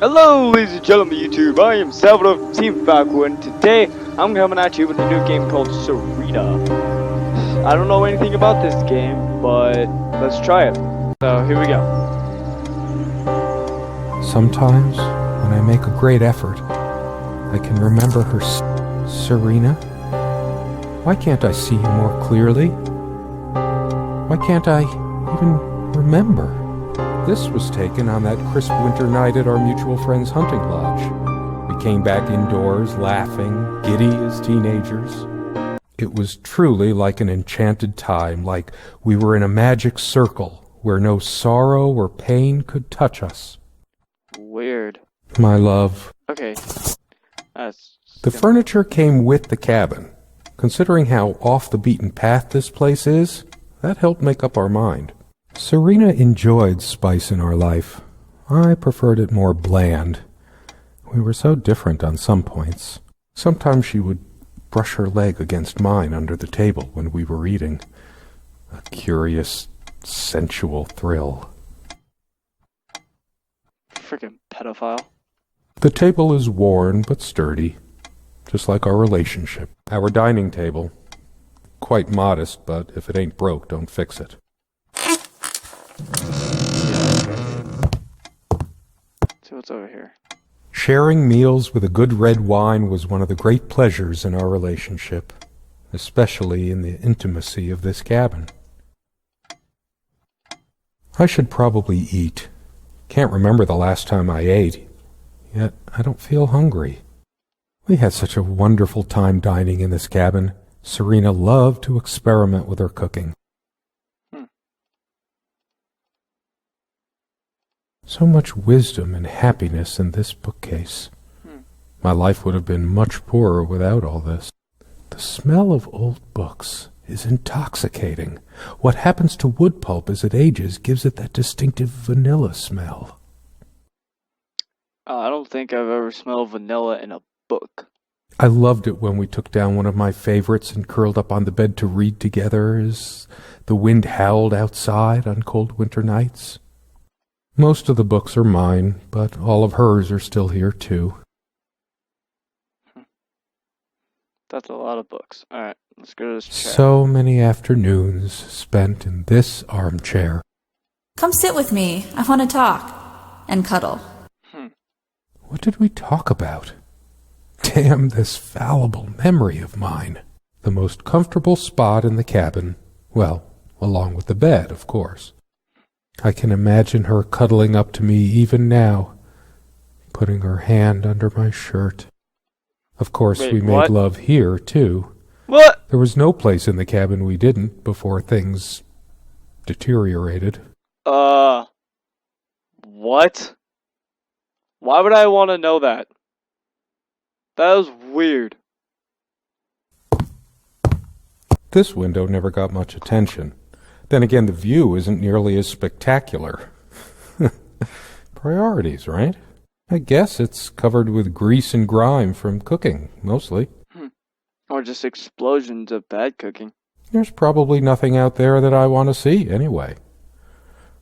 Hello, ladies and gentlemen, YouTube. I am Salvador from Team Falco, and today I'm coming at you with a new game called Serena. I don't know anything about this game, but let's try it. So here we go. Sometimes, when I make a great effort, I can remember her. Serena? Why can't I see you more clearly? Why can't I even remember? This was taken on that crisp winter night at our mutual friend's hunting lodge. We came back indoors, laughing, giddy as teenagers. It was truly like an enchanted time, like we were in a magic circle where no sorrow or pain could touch us. Weird. My love. Okay. The furniture came with the cabin. Considering how off the beaten path this place is, that helped make up our mind. Serena enjoyed spice in our life. I preferred it more bland. We were so different on some points. Sometimes she would brush her leg against mine under the table when we were eating. A curious, sensual thrill. Freaking pedophile. The table is worn but sturdy, just like our relationship. Our dining table. Quite modest, but if it ain't broke, don't fix it. See what's over here. Sharing meals with a good red wine was one of the great pleasures in our relationship, especially in the intimacy of this cabin. I should probably eat. Can't remember the last time I ate, yet I don't feel hungry. We had such a wonderful time dining in this cabin. Serena loved to experiment with her cooking. So much wisdom and happiness in this bookcase. My life would have been much poorer without all this. The smell of old books is intoxicating. What happens to wood pulp as it ages gives it that distinctive vanilla smell. I don't think I've ever smelled vanilla in a book. I loved it when we took down one of my favorites and curled up on the bed to read together as the wind howled outside on cold winter nights. Most of the books are mine, but all of hers are still here, too. That's a lot of books. Alright, let's go to this chair. So many afternoons spent in this armchair. Come sit with me. I want to talk. And cuddle. What did we talk about? Damn this fallible memory of mine. The most comfortable spot in the cabin. Well, along with the bed, of course. I can imagine her cuddling up to me even now, putting her hand under my shirt. Of course, we made love here, too. What? There was no place in the cabin we didn't before things deteriorated. What? Why would I want to know that? That was weird. This window never got much attention. Then again, the view isn't nearly as spectacular. Priorities, right? I guess it's covered with grease and grime from cooking, mostly. Or just explosions of bad cooking. There's probably nothing out there that I want to see, anyway.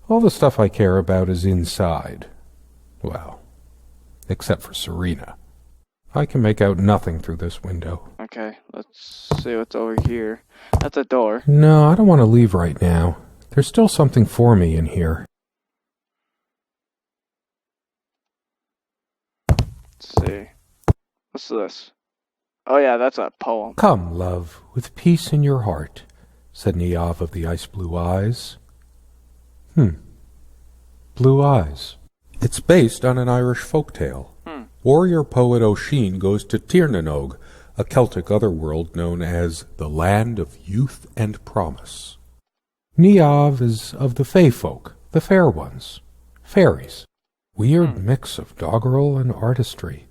All the stuff I care about is inside. Well, except for Serena. I can make out nothing through this window. Okay, let's see what's over here. That's a door. No, I don't want to leave right now. There's still something for me in here. Let's see. What's this? Oh yeah, that's a poem. Come, love, with peace in your heart, said Niamh of the ice-blue eyes. Blue eyes. It's based on an Irish folktale. Warrior poet Oisin goes to Tirnanog, a Celtic otherworld known as the Land of Youth and Promise. Niamh is of the Fey folk, the fair ones, fairies. Weird mix of doggerel and artistry.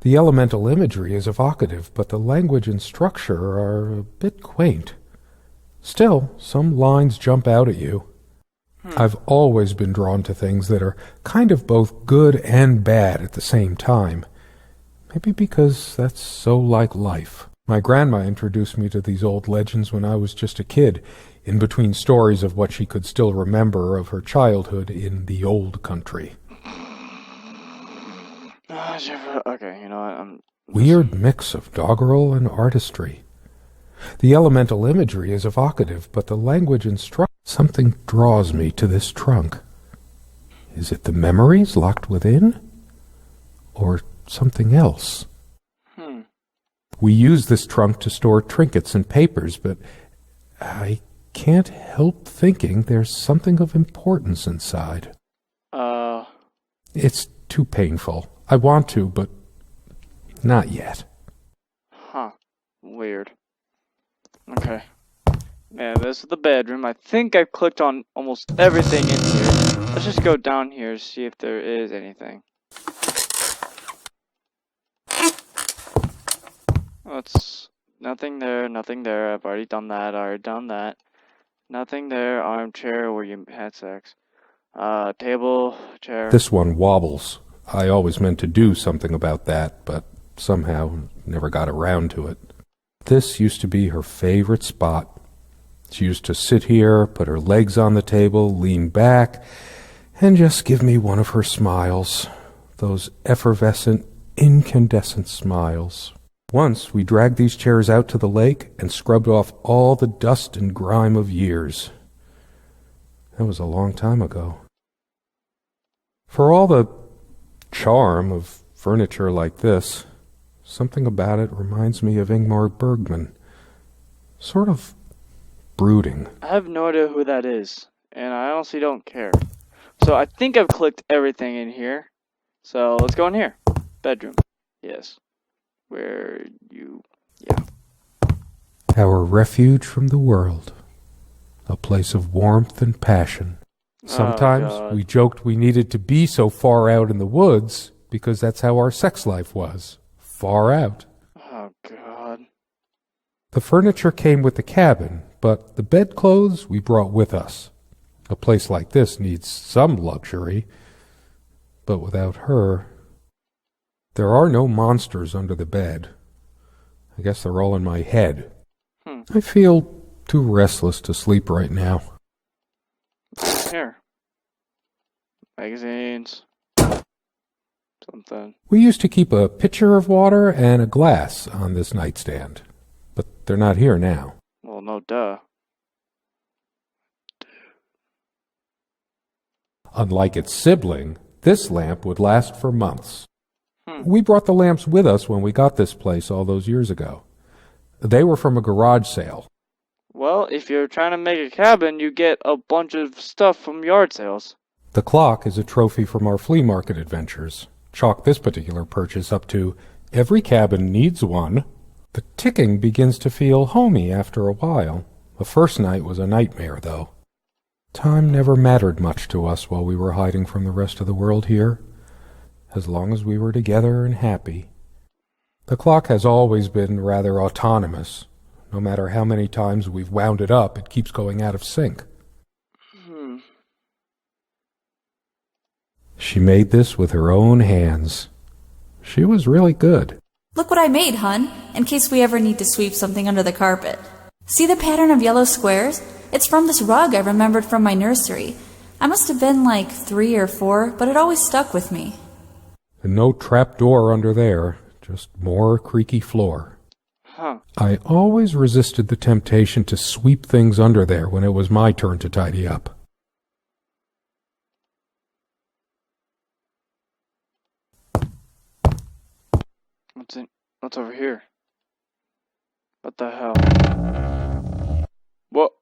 The elemental imagery is evocative, but the language and structure are a bit quaint. Still, some lines jump out at you. I've always been drawn to things that are kind of both good and bad at the same time. Maybe because that's so like life. My grandma introduced me to these old legends when I was just a kid, in between stories of what she could still remember of her childhood in the old country. Okay, you know what? Weird mix of doggerel and artistry. The elemental imagery is evocative, but the language instructs. Something draws me to this trunk. Is it the memories locked within? Or something else? We use this trunk to store trinkets and papers, but I can't help thinking there's something of importance inside. It's too painful. I want to, but not yet. Weird. Okay. Yeah, this is the bedroom. I think I've clicked on almost everything in here. Let's just go down here to see if there is anything. It's nothing there, nothing there. I've already done that, Nothing there. Armchair where you had sex. Table, chair. This one wobbles. I always meant to do something about that, but somehow never got around to it. This used to be her favorite spot. She used to sit here, put her legs on the table, lean back, and just give me one of her smiles. Those effervescent, incandescent smiles. Once we dragged these chairs out to the lake and scrubbed off all the dust and grime of years. That was a long time ago. For all the charm of furniture like this, something about it reminds me of Ingmar Bergman. Sort of brooding. I have no idea who that is, and I honestly don't care. So I think I've clicked everything in here. So let's go in here. Bedroom. Yes. Our refuge from the world. A place of warmth and passion. Sometimes we joked we needed to be so far out in the woods because that's how our sex life was. Far out. Oh, God. The furniture came with the cabin, but the bedclothes we brought with us. A place like this needs some luxury, but without her... There are no monsters under the bed. I guess they're all in my head. I feel too restless to sleep right now. Here. Magazines. Something. We used to keep a pitcher of water and a glass on this nightstand, but they're not here now. Well, no duh. Unlike its sibling, this lamp would last for months. We brought the lamps with us when we got this place all those years ago. They were from a garage sale. Well, if you're trying to make a cabin, you get a bunch of stuff from yard sales. The clock is a trophy from our flea market adventures. Chalk this particular purchase up to, every cabin needs one. The ticking begins to feel homey after a while. The first night was a nightmare, though. Time never mattered much to us while we were hiding from the rest of the world here. As long as we were together and happy. The clock has always been rather autonomous. No matter how many times we've wound it up, it keeps going out of sync. She made this with her own hands. She was really good. Look what I made, hun, in case we ever need to sweep something under the carpet. See the pattern of yellow squares? It's from this rug I remembered from my nursery. I must have been like 3 or 4, but it always stuck with me. And no trap door under there, just more creaky floor. I always resisted the temptation to sweep things under there when it was my turn to tidy up. What's over here? What the hell? What?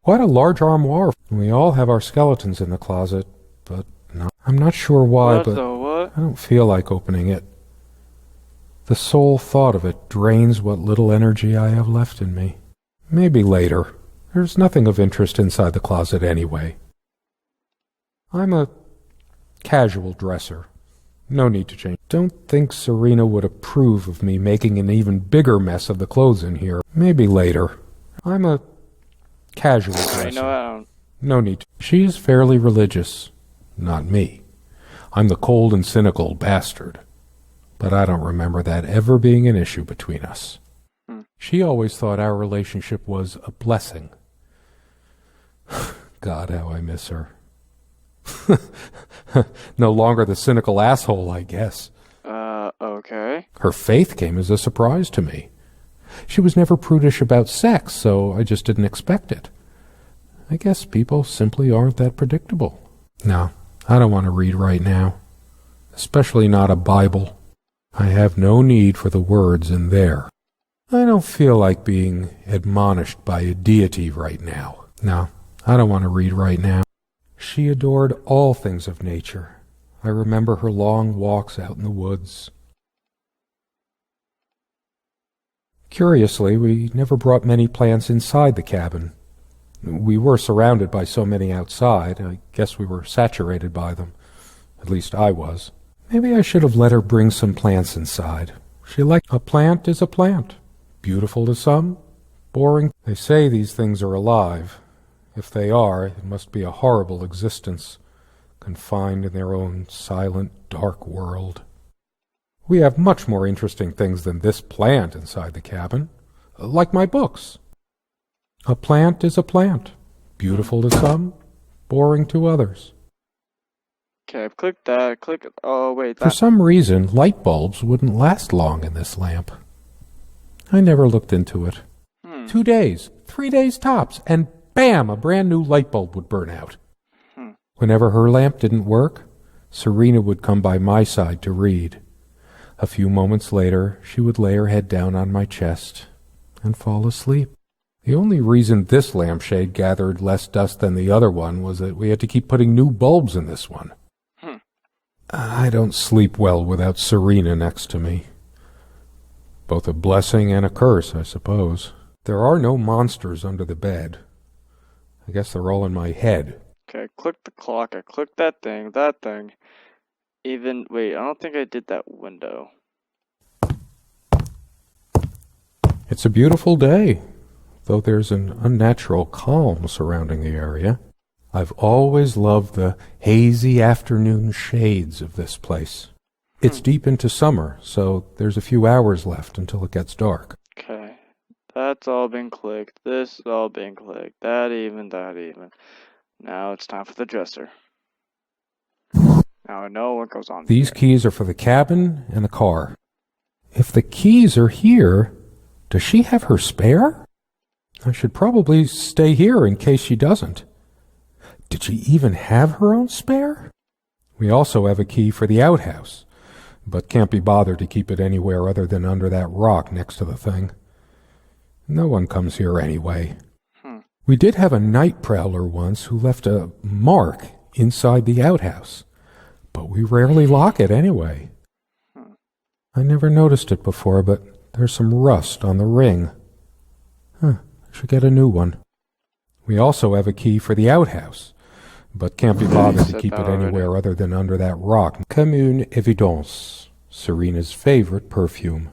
Quite a large armoire. We all have our skeletons in the closet, but no. I'm not sure why, What but the what? I don't feel like opening it. The sole thought of it drains what little energy I have left in me. Maybe later. There's nothing of interest inside the closet anyway. I'm a casual dresser. No need to change. Don't think Serena would approve of me making an even bigger mess of the clothes in here. Maybe later. I'm a casual dresser. You know what? I don't... No need to. She is fairly religious. Not me. I'm the cold and cynical bastard. But I don't remember that ever being an issue between us. She always thought our relationship was a blessing. God, how I miss her. No longer the cynical asshole, I guess. Okay. Her faith came as a surprise to me. She was never prudish about sex, so I just didn't expect it. I guess people simply aren't that predictable. No, I don't want to read right now. Especially not a Bible. I have no need for the words in there. I don't feel like being admonished by a deity right now. No, I don't want to read right now. She adored all things of nature. I remember her long walks out in the woods. Curiously, we never brought many plants inside the cabin. We were surrounded by so many outside, I guess we were saturated by them. At least I was. Maybe I should have let her bring some plants inside. She liked a plant is a plant. Beautiful to some, boring. They say these things are alive. If they are, it must be a horrible existence, confined in their own silent, dark world. We have much more interesting things than this plant inside the cabin, like my books. A plant is a plant, beautiful to some, boring to others. Okay, click that, oh wait, For some reason, light bulbs wouldn't last long in this lamp. I never looked into it. 2 days, 3 days tops, and bam, a brand new light bulb would burn out. Whenever her lamp didn't work, Serena would come by my side to read. A few moments later, she would lay her head down on my chest and fall asleep. The only reason this lampshade gathered less dust than the other one was that we had to keep putting new bulbs in this one. I don't sleep well without Serena next to me. Both a blessing and a curse, I suppose. There are no monsters under the bed. I guess they're all in my head. Okay, click the clock, I clicked that thing. Wait, I don't think I did that window. It's a beautiful day, though there's an unnatural calm surrounding the area. I've always loved the hazy afternoon shades of this place. It's deep into summer, so there's a few hours left until it gets dark. Okay, that's all been clicked. This has all been clicked. That even. Now it's time for the dresser. Now I know what goes on. These keys are for the cabin and the car. If the keys are here, does she have her spare? I should probably stay here in case she doesn't. Did she even have her own spare? We also have a key for the outhouse, but can't be bothered to keep it anywhere other than under that rock next to the thing. No one comes here anyway. We did have a night prowler once who left a mark inside the outhouse, but we rarely lock it anyway. I never noticed it before, but there's some rust on the ring. I should get a new one. We also have a key for the outhouse, but can't be bothered to keep it anywhere other than under that rock. Comme une évidence, Serena's favorite perfume.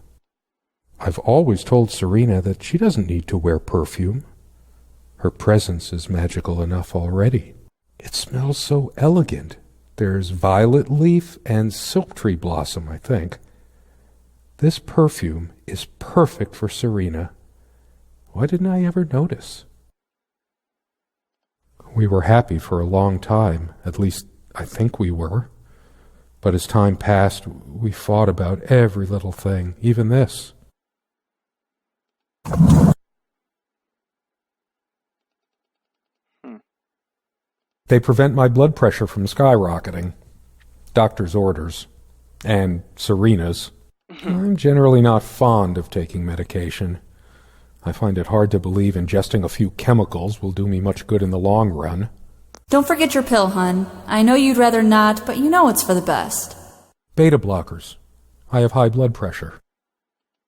I've always told Serena that she doesn't need to wear perfume. Her presence is magical enough already. It smells so elegant. There's violet leaf and silk tree blossom, I think. This perfume is perfect for Serena. Why didn't I ever notice? We were happy for a long time, at least I think we were. But as time passed, we fought about every little thing, even this. They prevent my blood pressure from skyrocketing. Doctor's orders. And Serena's. I'm generally not fond of taking medication. I find it hard to believe ingesting a few chemicals will do me much good in the long run. Don't forget your pill, hun. I know you'd rather not, but you know it's for the best. Beta blockers. I have high blood pressure.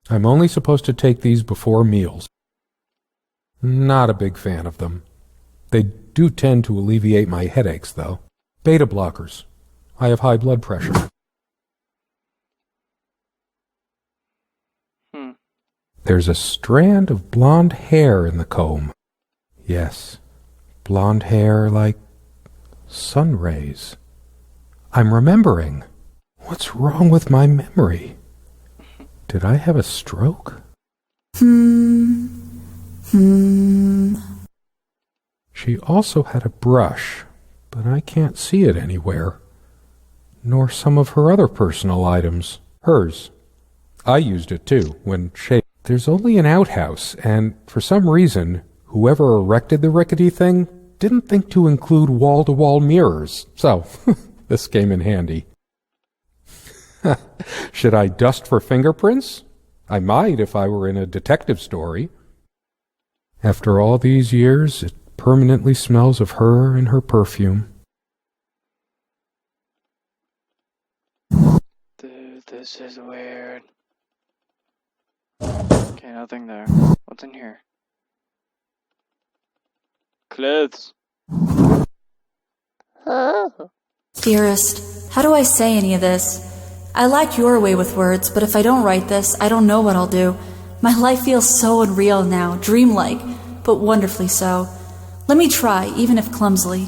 I'm only supposed to take these before meals. Not a big fan of them. They do tend to alleviate my headaches, though. Beta blockers. I have high blood pressure. There's a strand of blonde hair in the comb. Yes, blonde hair like sun rays. I'm remembering. What's wrong with my memory? Did I have a stroke? She also had a brush, but I can't see it anywhere. nor some of her other personal items. Hers. I used it too, when There's only an outhouse, and for some reason, whoever erected the rickety thing didn't think to include wall-to-wall mirrors, so this came in handy. Should I dust for fingerprints? I might if I were in a detective story. After all these years, it permanently smells of her and her perfume. Dude, this is weird. Okay, nothing there. What's in here? Clothes. Dearest, how do I say any of this? I like your way with words, but if I don't write this, I don't know what I'll do. My life feels so unreal now, dreamlike, but wonderfully so. Let me try, even if clumsily.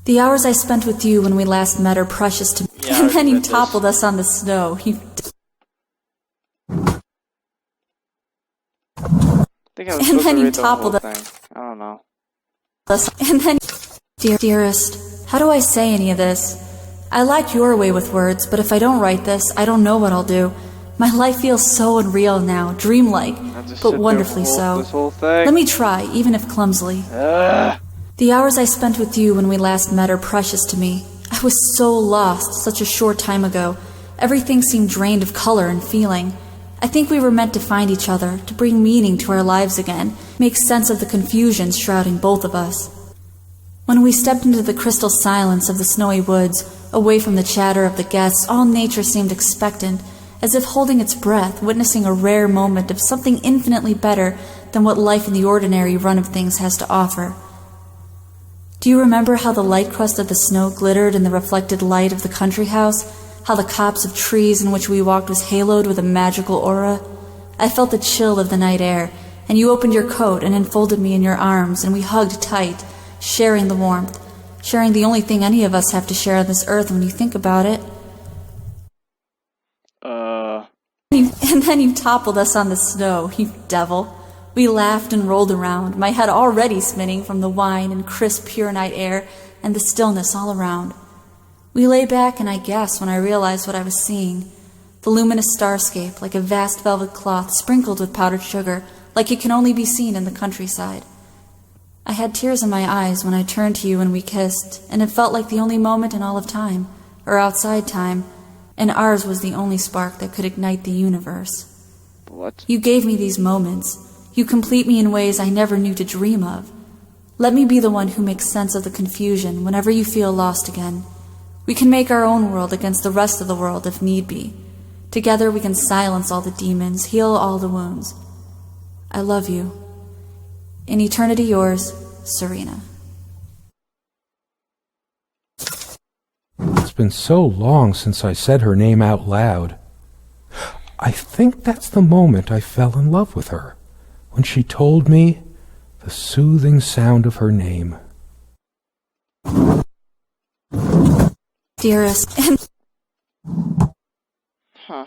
The hours I spent with you when we last met are precious to me. Yeah, And then you toppled us on the snow. I think I was supposed to read the whole thing. I don't know. And then, dearest, how do I say any of this? I like your way with words, but if I don't write this, I don't know what I'll do. My life feels so unreal now, dreamlike, but wonderfully so. This whole thing. Let me try, even if clumsily. The hours I spent with you when we last met are precious to me. I was so lost such a short time ago. Everything seemed drained of color and feeling. I think we were meant to find each other, to bring meaning to our lives again, make sense of the confusion shrouding both of us. When we stepped into the crystal silence of the snowy woods, away from the chatter of the guests, all nature seemed expectant, as if holding its breath, witnessing a rare moment of something infinitely better than what life in the ordinary run of things has to offer. Do you remember how the light crust of the snow glittered in the reflected light of the country house? How the copse of trees in which we walked was haloed with a magical aura? I felt the chill of the night air, and you opened your coat and enfolded me in your arms, and we hugged tight, sharing the warmth, sharing the only thing any of us have to share on this earth when you think about it. And then you toppled us on the snow, you devil. We laughed and rolled around, my head already spinning from the wine and crisp, pure night air and the stillness all around. We lay back, and I gasped when I realized what I was seeing. The luminous starscape, like a vast velvet cloth sprinkled with powdered sugar, like it can only be seen in the countryside. I had tears in my eyes when I turned to you and we kissed, and it felt like the only moment in all of time, or outside time, and ours was the only spark that could ignite the universe. What? You gave me these moments. You complete me in ways I never knew to dream of. Let me be the one who makes sense of the confusion whenever you feel lost again. We can make our own world against the rest of the world if need be. Together we can silence all the demons, heal all the wounds. I love you. In eternity yours, Serena. It's been so long since I said her name out loud. I think that's the moment I fell in love with her, when she told me the soothing sound of her name. Dearest, and Huh.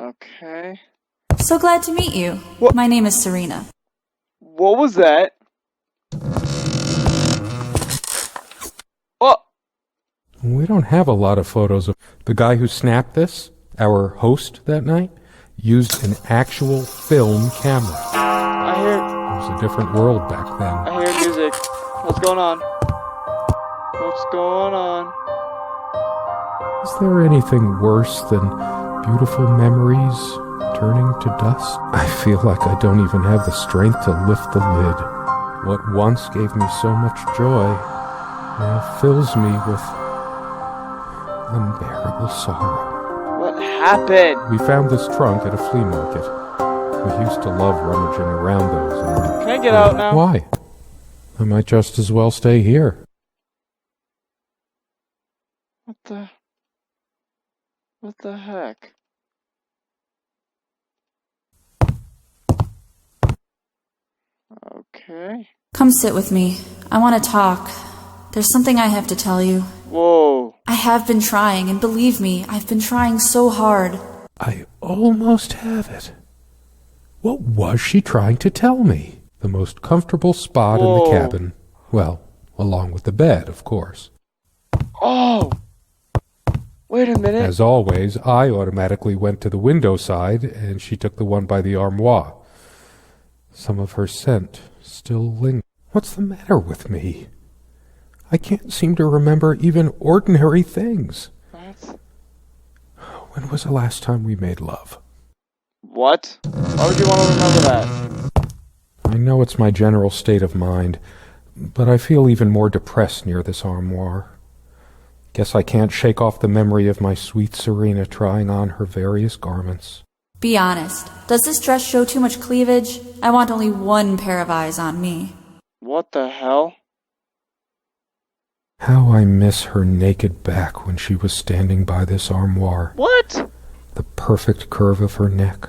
Okay. so glad to meet you. What? My name is Serena. What was that? Oh! We don't have a lot of photos of the guy who snapped this. Our host that night used an actual film camera. It was a different world back then. I hear music. What's going on? What's going on? Is there anything worse than beautiful memories turning to dust? I feel like I don't even have the strength to lift the lid. What once gave me so much joy now fills me with unbearable sorrow. What happened? We found this trunk at a flea market. We used to love rummaging around those. And Can I get out now? why? I might just as well stay here. What the heck? Okay. Come sit with me. I want to talk. There's something I have to tell you. Whoa. I have been trying, and believe me, I've been trying so hard. I almost have it. What was she trying to tell me? The most comfortable spot in the Whoa. cabin. Well, along with the bed, of course. Oh! Wait a minute. As always, I automatically went to the window side, and she took the one by the armoire. Some of her scent still lingers. What's the matter with me? I can't seem to remember even ordinary things. What? When was the last time we made love? What? Why would you want to remember that? I know it's my general state of mind, but I feel even more depressed near this armoire. Guess I can't shake off the memory of my sweet Serena trying on her various garments. Be honest. Does this dress show too much cleavage? I want only one pair of eyes on me. What the hell? How I miss her naked back when she was standing by this armoire. What? The perfect curve of her neck.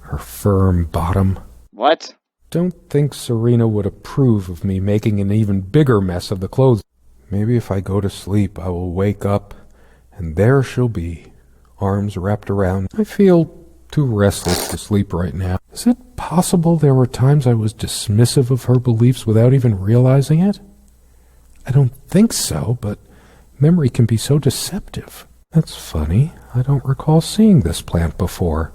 Her firm bottom. What? Don't think Serena would approve of me making an even bigger mess of the clothes. Maybe if I go to sleep, I will wake up, and there she'll be, arms wrapped around. I feel too restless to sleep right now. Is it possible there were times I was dismissive of her beliefs without even realizing it? I don't think so, but memory can be so deceptive. That's funny. I don't recall seeing this plant before.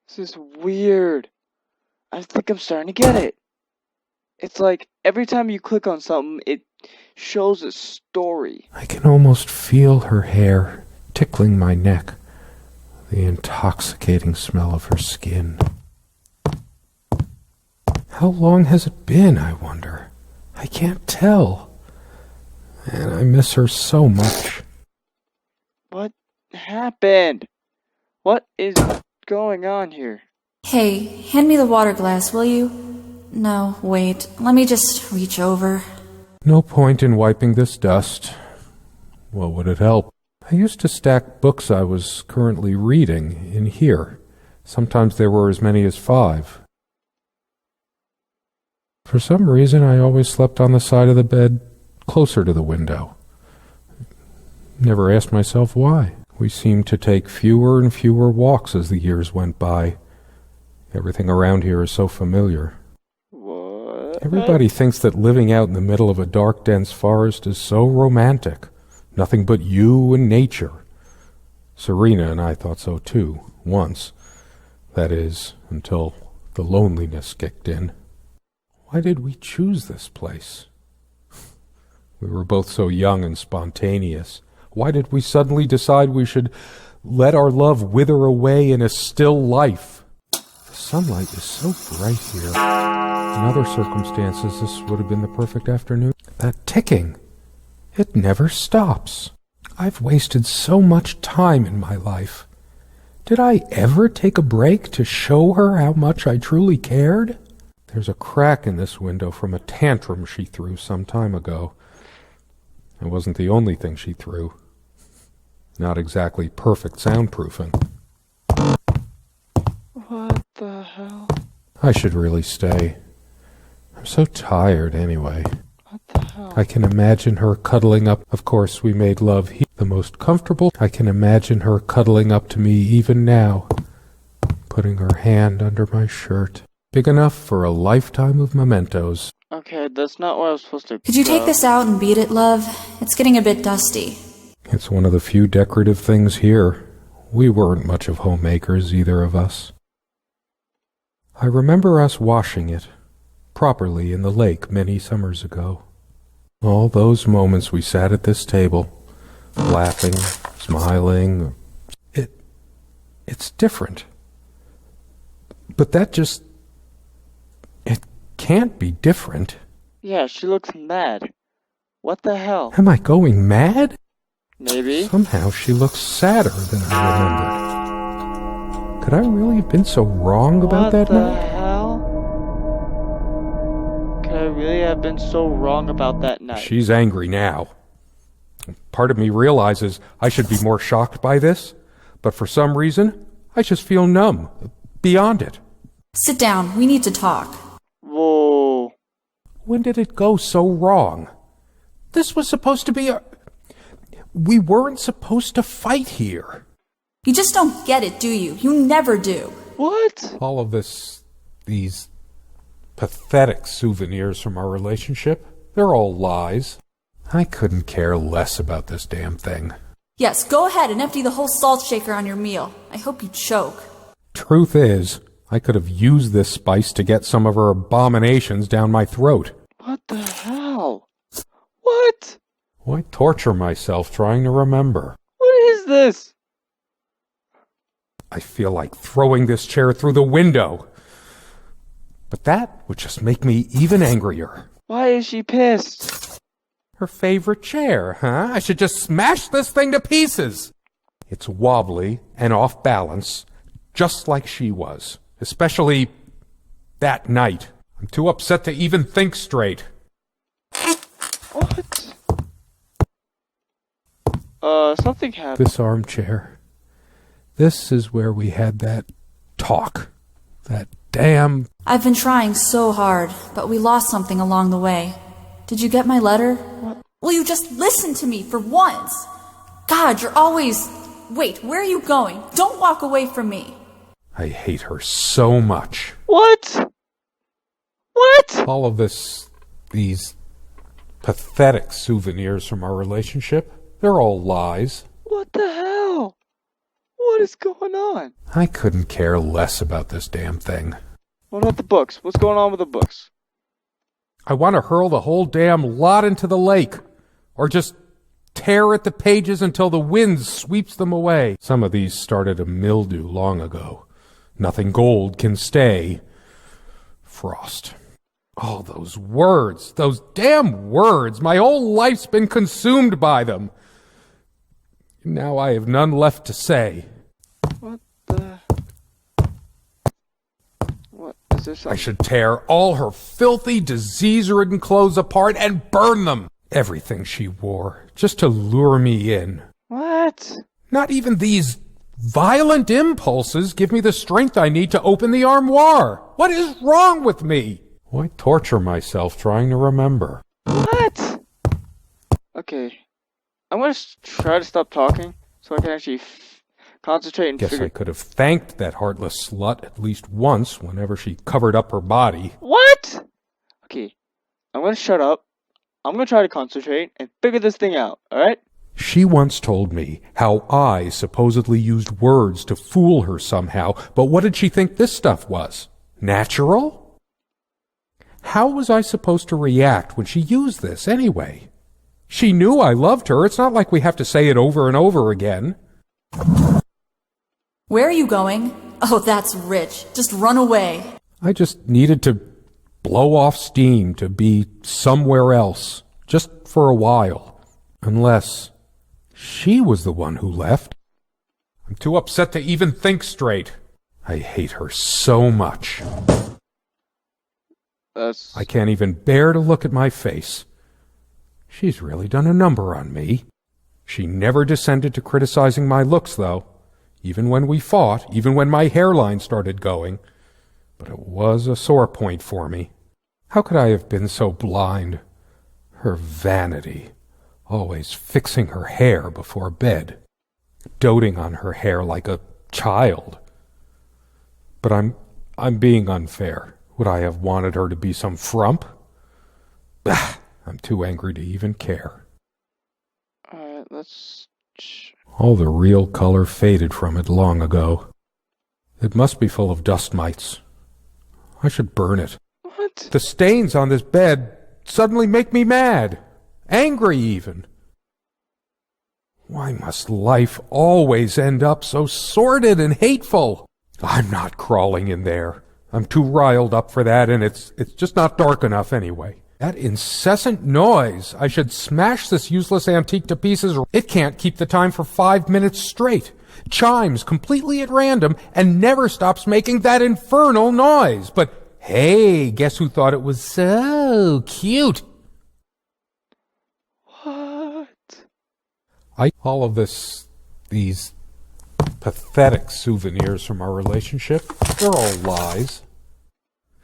This is weird. I think I'm starting to get it. It's like every time you click on something, it shows a story. I can almost feel her hair tickling my neck, the intoxicating smell of her skin. How long has it been, I wonder? I can't tell. And I miss her so much. What happened? What is going on here? Hey, hand me the water glass, will you? No, wait. Let me just reach over. No point in wiping this dust. What would it help? I used to stack books I was currently reading in here. Sometimes there were as many as 5. For some reason, I always slept on the side of the bed closer to the window. Never asked myself why. We seemed to take fewer and fewer walks as the years went by. Everything around here is so familiar. What? Everybody thinks that living out in the middle of a dark, dense forest is so romantic. Nothing but you and nature. Serena and I thought so too, once. That is, until the loneliness kicked in. Why did we choose this place? We were both so young and spontaneous. Why did we suddenly decide we should let our love wither away in a still life? The sunlight is so bright here. In other circumstances, this would have been the perfect afternoon. That ticking, it never stops. I've wasted so much time in my life. Did I ever take a break to show her how much I truly cared? There's a crack in this window from a tantrum she threw some time ago. It wasn't the only thing she threw. Not exactly perfect soundproofing. What the hell? I should really stay. I'm so tired anyway. What the hell? I can imagine her cuddling up. Of course, we made love here. The most comfortable. I can imagine her cuddling up to me even now, putting her hand under my shirt. Big enough for a lifetime of mementos. Okay, that's not where I was supposed to Could you take go. this out and beat it, love? It's getting a bit dusty. It's one of the few decorative things here. We weren't much of homemakers, either of us. I remember us washing it properly in the lake many summers ago. All those moments we sat at this table, laughing, smiling. It's different. But it can't be different. Yeah, she looks mad. What the hell? Am I going mad? Maybe. Somehow she looks sadder than I remembered. Could I really have been so wrong about that What the night? hell? Could I really have been so wrong about that night? She's angry now. Part of me realizes I should be more shocked by this, but for some reason, I just feel numb, beyond it. Sit down. We need to talk. Whoa. When did it go so wrong? This was supposed to be We weren't supposed to fight here. You just don't get it, do you? You never do. What? All of these pathetic souvenirs from our relationship, They're all lies. I couldn't care less about this damn thing. Yes, go ahead and empty the whole salt shaker on your meal. I hope you choke. Truth is, I could have used this spice to get some of her abominations down my throat. What the hell? What? Why torture myself trying to remember? What is this? I feel like throwing this chair through the window. But that would just make me even angrier. Why is she pissed? Her favorite chair, huh? I should just smash this thing to pieces. It's wobbly and off balance, just like she was. Especially that night. I'm too upset to even think straight. What? Something happened. This armchair. This is where we had that talk. That damn... I've been trying so hard, but we lost something along the way. Did you get my letter? What? Will you just listen to me for once? God, you're always... Wait, where are you going? Don't walk away from me. I hate her so much. What? What? All of these pathetic souvenirs from our relationship, they're all lies. What the hell? What is going on? I couldn't care less about this damn thing. What about the books? What's going on with the books? I want to hurl the whole damn lot into the lake. Or just tear at the pages until the wind sweeps them away. Some of these started a mildew long ago. Nothing gold can stay. Frost. All those words, those damn words. My whole life's been consumed by them. Now I have none left to say. What the... What? Is there something? I should tear all her filthy, disease-ridden clothes apart and burn them. Everything she wore, just to lure me in. What? Not even these violent impulses give me the strength I need to open the armoire. What is wrong with me? Why torture myself trying to remember? What? Okay. I'm gonna try to stop talking so I can actually concentrate and Guess figure... I could have thanked that heartless slut at least once whenever she covered up her body. What? Okay. I'm gonna shut up. I'm gonna try to concentrate and figure this thing out, alright? She once told me how I supposedly used words to fool her somehow, but what did she think this stuff was? Natural? How was I supposed to react when she used this anyway? She knew I loved her. It's not like we have to say it over and over again. Where are you going? Oh, that's rich. Just run away. I just needed to blow off steam to be somewhere else, just for a while. Unless she was the one who left. I'm too upset to even think straight. I hate her so much. I can't even bear to look at my face. She's really done a number on me. She never descended to criticizing my looks, though. Even when we fought, even when my hairline started going. But it was a sore point for me. How could I have been so blind? Her vanity, always fixing her hair before bed, doting on her hair like a child. But I'm being unfair. Would I have wanted her to be some frump? Bah, I'm too angry to even care. Alright, let's... All the real color faded from it long ago. It must be full of dust mites. I should burn it. What? The stains on this bed suddenly make me mad. Angry, even. Why must life always end up so sordid and hateful? I'm not crawling in there. I'm too riled up for that, and it's just not dark enough anyway. That incessant noise. I should smash this useless antique to pieces. It can't keep the time for 5 minutes straight. Chimes completely at random and never stops making that infernal noise. But hey, guess who thought it was so cute? What? All of these pathetic souvenirs from our relationship, they're all lies.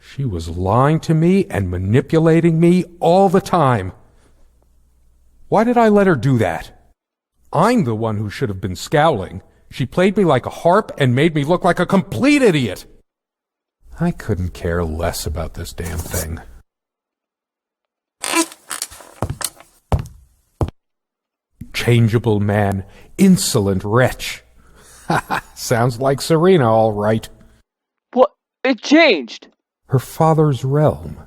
She was lying to me and manipulating me all the time. Why did I let her do that? I'm the one who should have been scowling. She played me like a harp and made me look like a complete idiot. I couldn't care less about this damn thing. Changeable man, insolent wretch. Ha ha, sounds like Serena, all right. What? It changed! Her father's realm.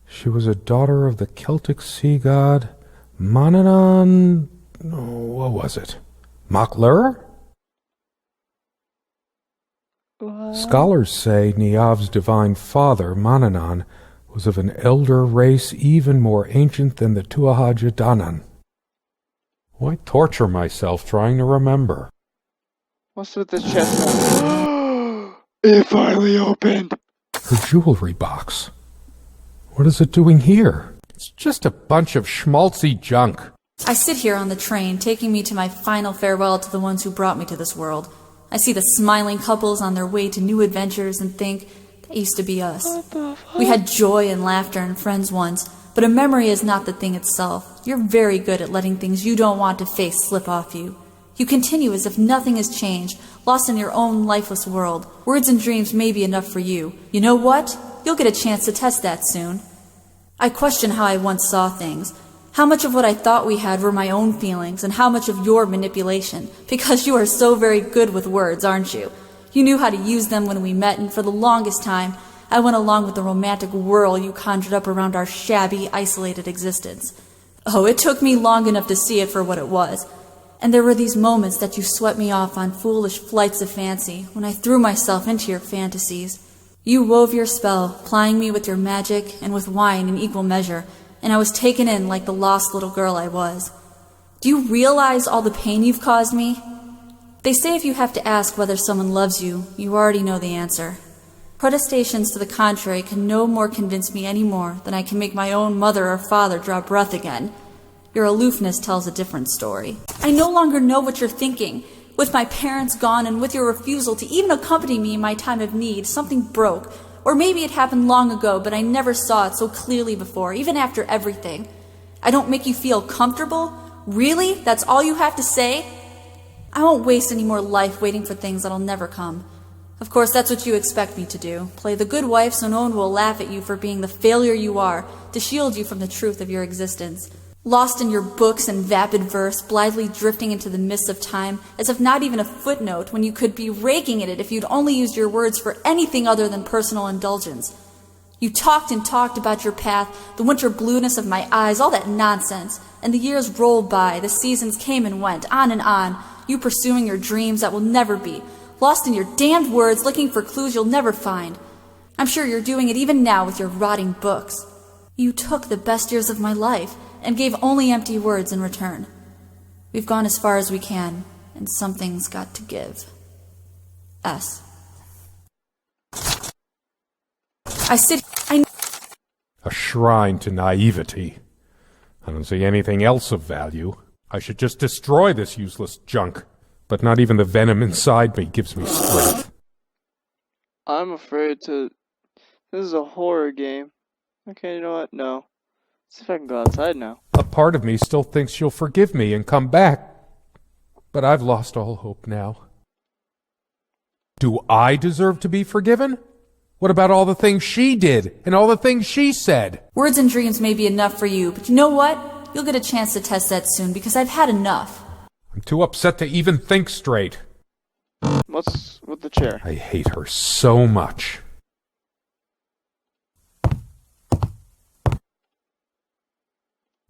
She was a daughter of the Celtic sea god Manannán. What was it? Maclur? Scholars say Niamh's divine father, Manannán, was of an elder race even more ancient than the Tuatha Danann. Why torture myself trying to remember? What's with this chest now? It finally opened! Her jewelry box. What is it doing here? It's just a bunch of schmaltzy junk. I sit here on the train, taking me to my final farewell to the ones who brought me to this world. I see the smiling couples on their way to new adventures and think, that used to be us. We had joy and laughter and friends once, but a memory is not the thing itself. You're very good at letting things you don't want to face slip off you. You continue as if nothing has changed, lost in your own lifeless world. Words and dreams may be enough for you. You know what? You'll get a chance to test that soon. I question how I once saw things. How much of what I thought we had were my own feelings, and how much of your manipulation, because you are so very good with words, aren't you? You knew how to use them when we met, and for the longest time, I went along with the romantic whirl you conjured up around our shabby, isolated existence. Oh, it took me long enough to see it for what it was. And there were these moments that you swept me off on foolish flights of fancy, when I threw myself into your fantasies. You wove your spell, plying me with your magic and with wine in equal measure, and I was taken in like the lost little girl I was. Do you realize all the pain you've caused me? They say if you have to ask whether someone loves you, you already know the answer. Protestations to the contrary can no more convince me any more than I can make my own mother or father draw breath again. Your aloofness tells a different story. I no longer know what you're thinking. With my parents gone and with your refusal to even accompany me in my time of need, something broke. Or maybe it happened long ago, but I never saw it so clearly before, even after everything. I don't make you feel comfortable? Really? That's all you have to say? I won't waste any more life waiting for things that'll never come. Of course, that's what you expect me to do. Play the good wife so no one will laugh at you for being the failure you are, to shield you from the truth of your existence. Lost in your books and vapid verse, blithely drifting into the mists of time, as if not even a footnote when you could be raking at it if you'd only used your words for anything other than personal indulgence. You talked and talked about your path, the winter blueness of my eyes, all that nonsense, and the years rolled by, the seasons came and went, on, you pursuing your dreams that will never be, lost in your damned words, looking for clues you'll never find. I'm sure you're doing it even now with your rotting books. You took the best years of my life, and gave only empty words in return. We've gone as far as we can, and something's got to give. S. A shrine to naivety. I don't see anything else of value. I should just destroy this useless junk. But not even the venom inside me gives me strength. I'm afraid to... This is a horror game. Okay, you know what? No. Let's see if I can go outside now. A part of me still thinks you'll forgive me and come back. But I've lost all hope now. Do I deserve to be forgiven? What about all the things she did and all the things she said? Words and dreams may be enough for you, but you know what? You'll get a chance to test that soon because I've had enough. I'm too upset to even think straight. What's with the chair? I hate her so much.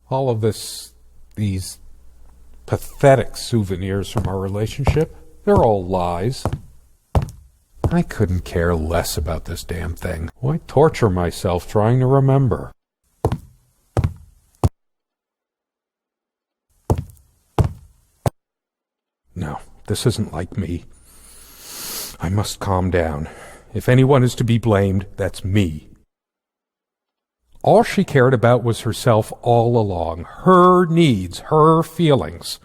All of these pathetic souvenirs from our relationship, they're all lies. I couldn't care less about this damn thing. Why torture myself trying to remember? No, this isn't like me. I must calm down. If anyone is to be blamed, that's me. All she cared about was herself all along. Her needs, her feelings.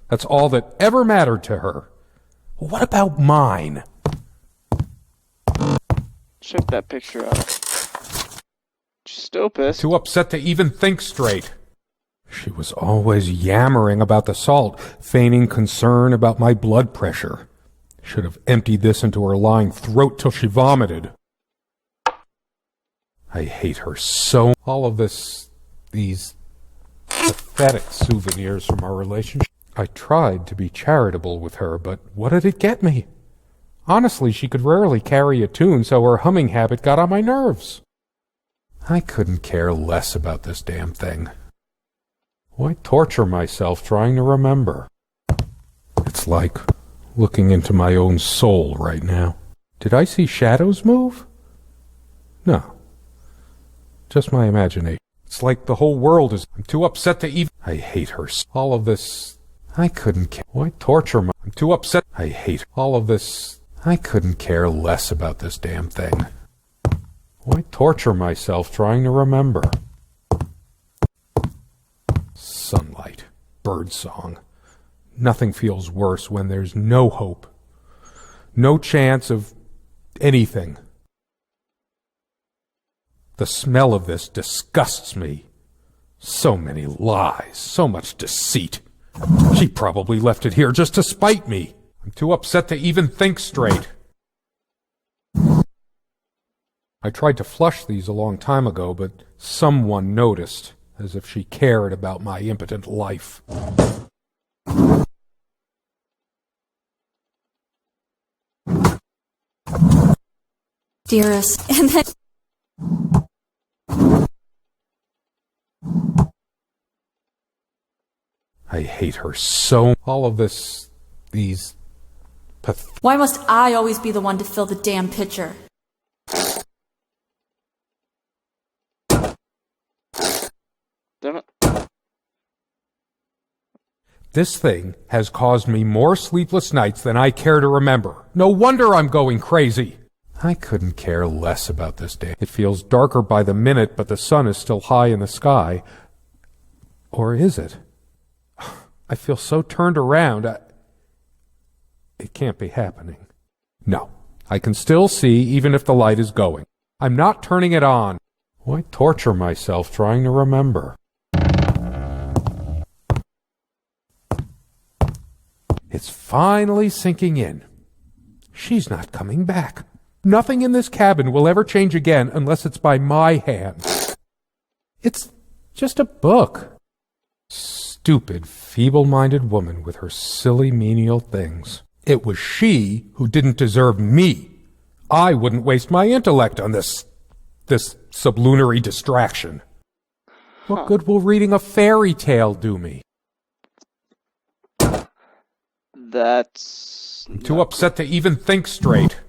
That's all that ever mattered to her. What about mine? Check that picture out. She's still pissed. Too upset to even think straight. She was always yammering about the salt, feigning concern about my blood pressure. Should have emptied this into her lying throat till she vomited. I hate her so. All of these pathetic pathetic souvenirs from our relationship. I tried to be charitable with her, but what did it get me? Honestly, she could rarely carry a tune, so her humming habit got on my nerves. I couldn't care less about this damn thing. Why torture myself trying to remember? It's like looking into my own soul right now. Did I see shadows move? No. Just my imagination. It's like the whole world is... I'm too upset to even... I hate her. All of this... I couldn't care. Why torture my... I'm too upset... I hate all of this... I couldn't care less about this damn thing. Why torture myself trying to remember? Sunlight. Birdsong. Nothing feels worse when there's no hope. No chance of anything. The smell of this disgusts me. So many lies, so much deceit. She probably left it here just to spite me. I'm too upset to even think straight. I tried to flush these a long time ago, but someone noticed, as if she cared about my impotent life. Dearest, and then... I hate her so... All of this... These... Why must I always be the one to fill the damn pitcher? Damn it. This thing has caused me more sleepless nights than I care to remember. No wonder I'm going crazy. I couldn't care less about this day. It feels darker by the minute, but the sun is still high in the sky. Or is it? I feel so turned around. It can't be happening. No, I can still see even if the light is going. I'm not turning it on. Why torture myself trying to remember? It's finally sinking in. She's not coming back. Nothing in this cabin will ever change again unless it's by my hand. It's just a book. Stupid, feeble-minded woman with her silly, menial things. It was she who didn't deserve me. I wouldn't waste my intellect on this sublunary distraction. What good will reading a fairy tale do me? That's... I'm too upset to even think straight.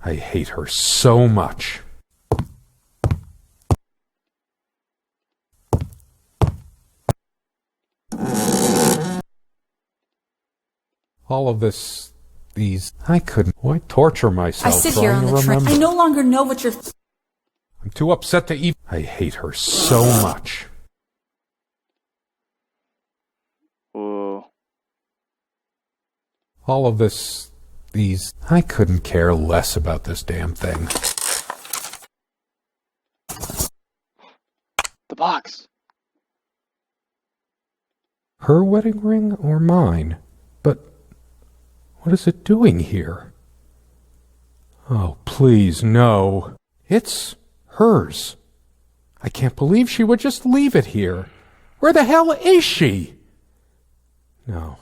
I hate her so much. All of this, I couldn't. Why torture myself? I sit here on the train. I no longer know what you're... I'm too upset to even... I hate her so much. Whoa. All of this, I couldn't care less about this damn thing. The box. Her wedding ring or mine? But what is it doing here? Oh, please, no. It's hers. I can't believe she would just leave it here. Where the hell is she? No.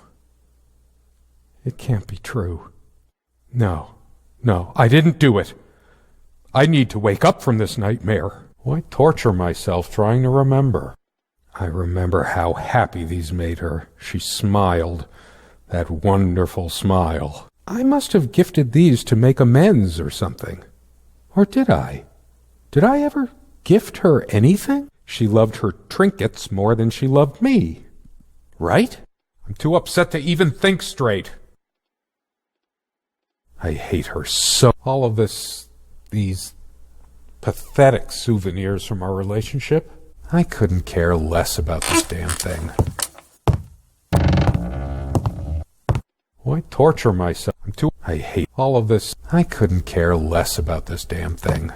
It can't be true. No, I didn't do it. I need to wake up from this nightmare. Why torture myself trying to remember? I remember how happy these made her. She smiled. That wonderful smile. I must have gifted these to make amends or something. Or did I? Did I ever gift her anything? She loved her trinkets more than she loved me. Right? I'm too upset to even think straight. I hate her so. All of these pathetic souvenirs from our relationship. I couldn't care less about this damn thing. Why torture myself? I hate all of this. I couldn't care less about this damn thing.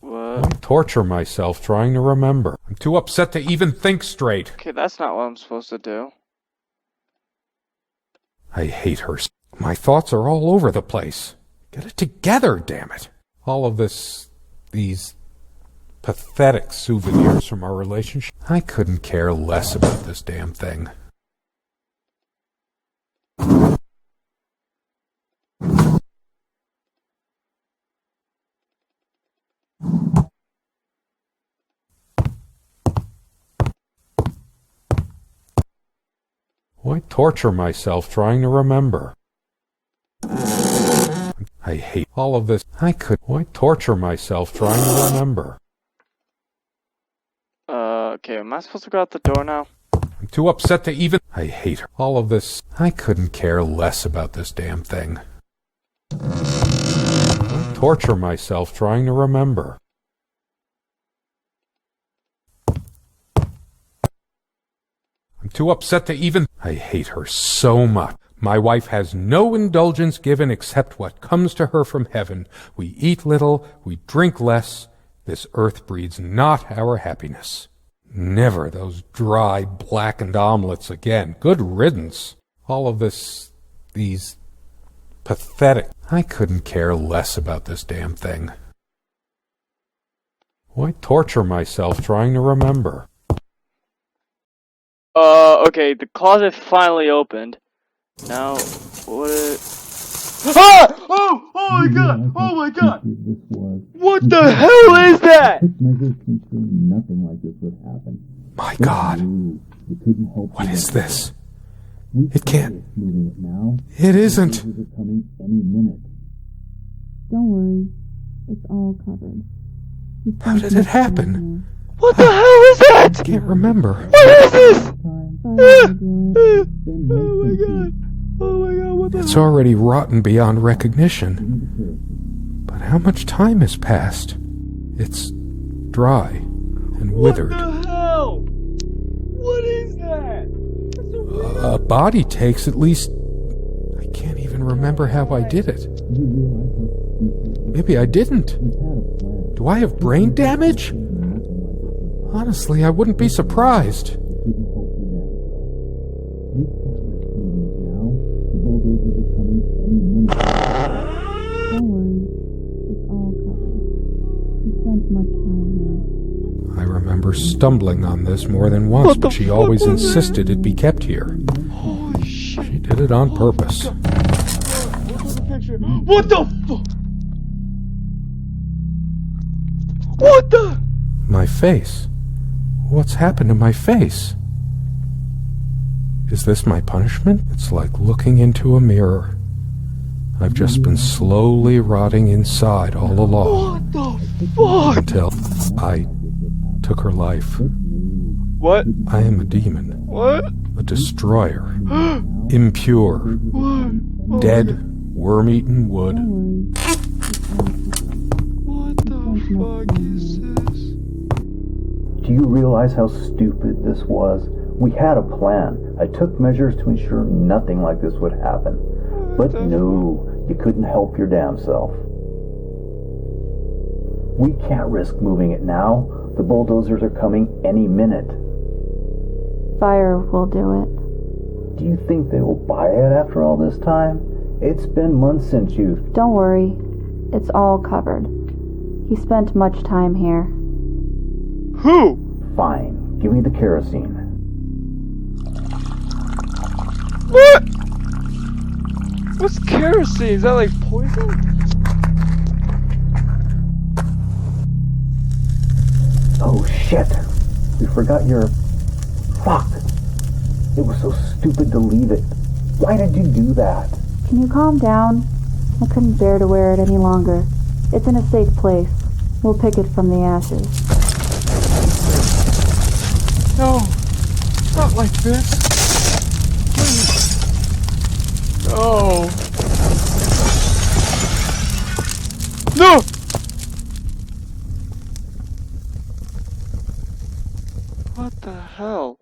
What? I torture myself trying to remember. I'm too upset to even think straight. Okay, that's not what I'm supposed to do. I hate her. My thoughts are all over the place. Get it together, damn it. All of these pathetic souvenirs from our relationship. I couldn't care less about this damn thing. Why torture myself trying to remember? I hate all of this. Why torture myself trying to remember? Okay, am I supposed to go out the door now? I'm too upset to even... I hate her. All of this. I couldn't care less about this damn thing. Why torture myself trying to remember? I'm too upset to even... I hate her so much. My wife has no indulgence given except what comes to her from heaven. We eat little, we drink less. This earth breeds not our happiness. Never those dry, blackened omelets again. Good riddance. All of these pathetic... I couldn't care less about this damn thing. Why torture myself trying to remember? Okay, the closet finally opened. Now, what? Ah! Oh! Oh my god! Oh my god! What the hell is that? Nothing like this would happen. My God. What is this? It can't. It isn't. Don't worry. It's all covered. How did it happen? What the hell is that? I can't remember. What is this? Oh my god. Oh my god, what the It's already rotten beyond recognition. But how much time has passed? It's dry and withered. What the hell? What is that? A body takes at least... I can't even remember how I did it. Maybe I didn't. Do I have brain damage? Honestly, I wouldn't be surprised. I remember stumbling on this more than once, but she always insisted it be kept here. Holy shit. She did it on purpose. What the fuck? What the? My face. What's happened to my face? Is this my punishment? It's like looking into a mirror. I've just been slowly rotting inside all along. What the fuck? Until I took her life. What? I am a demon. What? A destroyer. Impure. What? Dead, worm-eaten wood. What the fuck is this? Do you realize how stupid this was? We had a plan. I took measures to ensure nothing like this would happen. But no, you couldn't help your damn self. We can't risk moving it now. The bulldozers are coming any minute. Fire will do it. Do you think they will buy it after all this time? It's been months since you've... Don't worry. It's all covered. He spent much time here. Who? Fine. Give me the kerosene. What? What's kerosene? Is that like poison? Oh shit. We forgot your... Fuck. It was so stupid to leave it. Why did you do that? Can you calm down? I couldn't bear to wear it any longer. It's in a safe place. We'll pick it from the ashes. No. Not like this. Please. No. No! What the hell?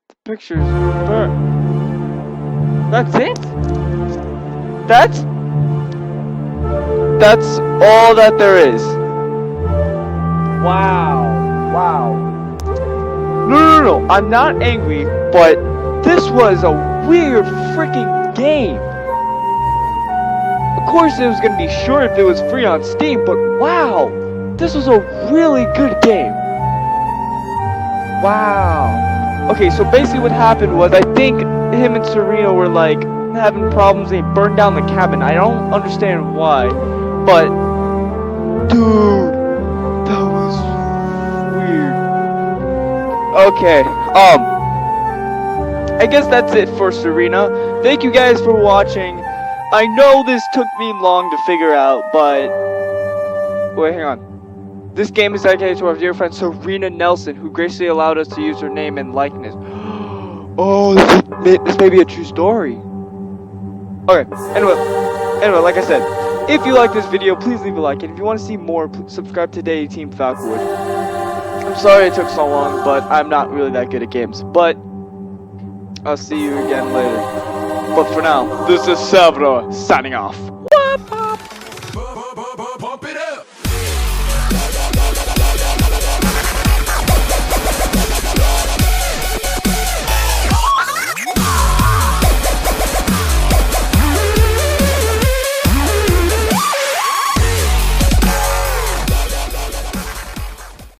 The picture's burnt. That's it? That's... That's all that there is. Wow. No. I'm not angry, but this was a weird freaking game. Of course, it was gonna be short if it was free on Steam, but wow, this was a really good game. Wow. Okay, so basically what happened was, I think him and Serena were like having problems. They burned down the cabin. I don't understand why, but dude, that was weird. Okay, I guess that's it for Serena. Thank you guys for watching. I know this took me long to figure out, but wait, hang on. This game is dedicated to our dear friend Serena Nelson, who graciously allowed us to use her name and likeness. Oh, this may be a true story. Okay, anyway, like I said, if you like this video, please leave a like, and if you want to see more, subscribe today, Team Falconwood. I'm sorry it took so long, but I'm not really that good at games. But I'll see you again later. But for now, this is Salvador signing off.